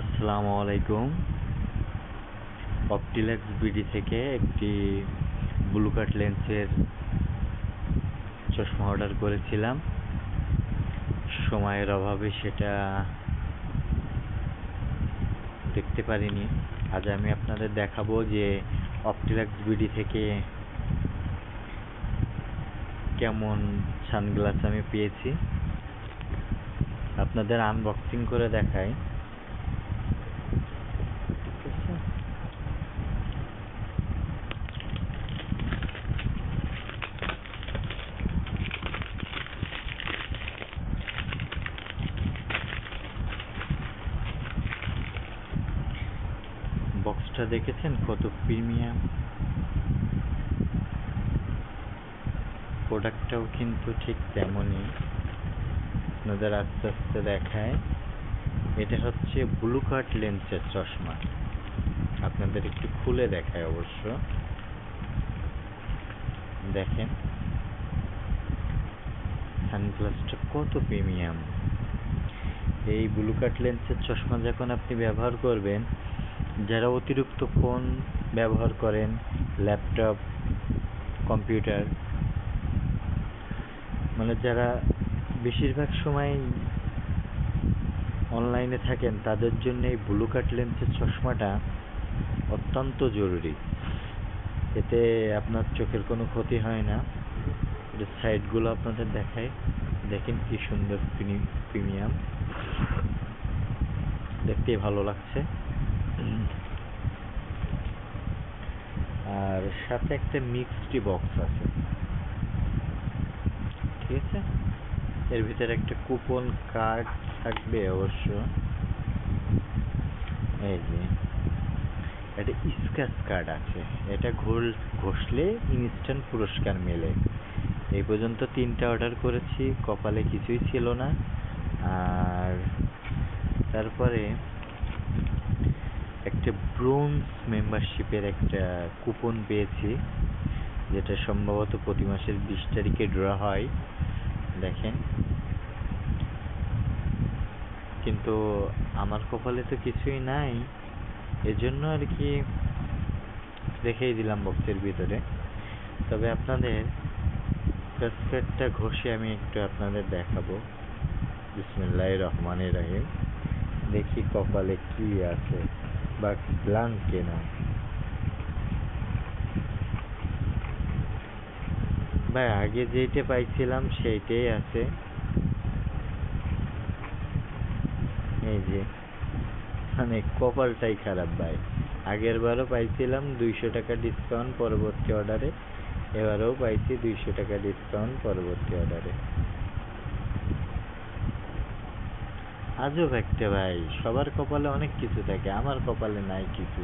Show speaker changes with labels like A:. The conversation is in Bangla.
A: আসসালামু আলাইকুম। অপটিলেক্স বিডি থেকে একটি ব্লু কাট লেন্সের চশমা অর্ডার করেছিলাম। সময়ের অভাবে সেটা দেখতে পারিনি। আজ আমি আপনাদের দেখাবো যে অপটিলেক্স বিডি থেকে কেমন সানগ্লাস আমি পেয়েছি। আপনাদের আনবক্সিং করে দেখাই। বক্সটা দেখেছেন কত প্রিমিয়াম। প্রোডাক্টটাও কিন্তু ঠিক তেমনই। আপনাদের আস্তে আস্তে দেখায়। এটা হচ্ছে ব্লু কাট লেন্সের চশমা। আপনাদের একটু খুলে দেখায় অবশ্য। দেখেন সানগ্লাসটা কত প্রিমিয়াম। এই ব্লু কাট লেন্সের চশমা যখন আপনি ব্যবহার করবেন, যারা অতিরিক্ত ফোন ব্যবহার করেন, ল্যাপটপ, কম্পিউটার, মানে যারা বেশিরভাগ সময় অনলাইনে থাকেন, তাদের জন্য এই ব্লু কাট লেন্সের চশমাটা অত্যন্ত জরুরি। এতে আপনার চোখের কোনো ক্ষতি হয় না। এর সাইডগুলো আপনাদের দেখায়। দেখেন কি সুন্দর প্রিমিয়াম, দেখতেই ভালো লাগছে। আর সাথে একটা মিক্সড বক্স আছে, ঠিক আছে। এর ভিতরে একটা কুপন কার্ড থাকবে অবশ্য। এই যে একটা স্ক্র্যাচ কার্ড আছে, এটা ঘষলে ইনস্ট্যান্ট পুরস্কার মেলে। এই পর্যন্ত 3টা অর্ডার করেছি, কপালে কিছুই ছিল না। আর তারপরে একটা ব্রোঞ্জ মেম্বারশিপের একটা কুপন পেয়েছি, যেটা সম্ভবত প্রতি মাসের 20 তারিখে ড্র হয়। দেখেন, কিন্তু আমার কপালে তো কিছুই নাই, এজন্য আর কি রেখেই দিলাম বক্সের ভিতরে। তবে আপনাদের স্ক্র্যাচটা ঘষে আমি একটু আপনাদের দেখাবো। বিসমিল্লাহির রহমানির রহিম। দেখি কপালে কি আছে, বা ব্লাঙ্ক কেনা। ভাই আগে যেইটা পাইছিলাম সেইটাই আছে। এই যে, মানে কপালটাই খারাপ ভাই। আগের বারও পাইছিলাম 200 টাকা ডিসকাউন্ট পরবর্তী অর্ডারে, এবারেও পাইছি 200 টাকা ডিসকাউন্ট পরবর্তী অর্ডারে। আজব একটা ভাই, সবার কপালে অনেক কিছু থাকে, আমার কপালে নাই কিছু।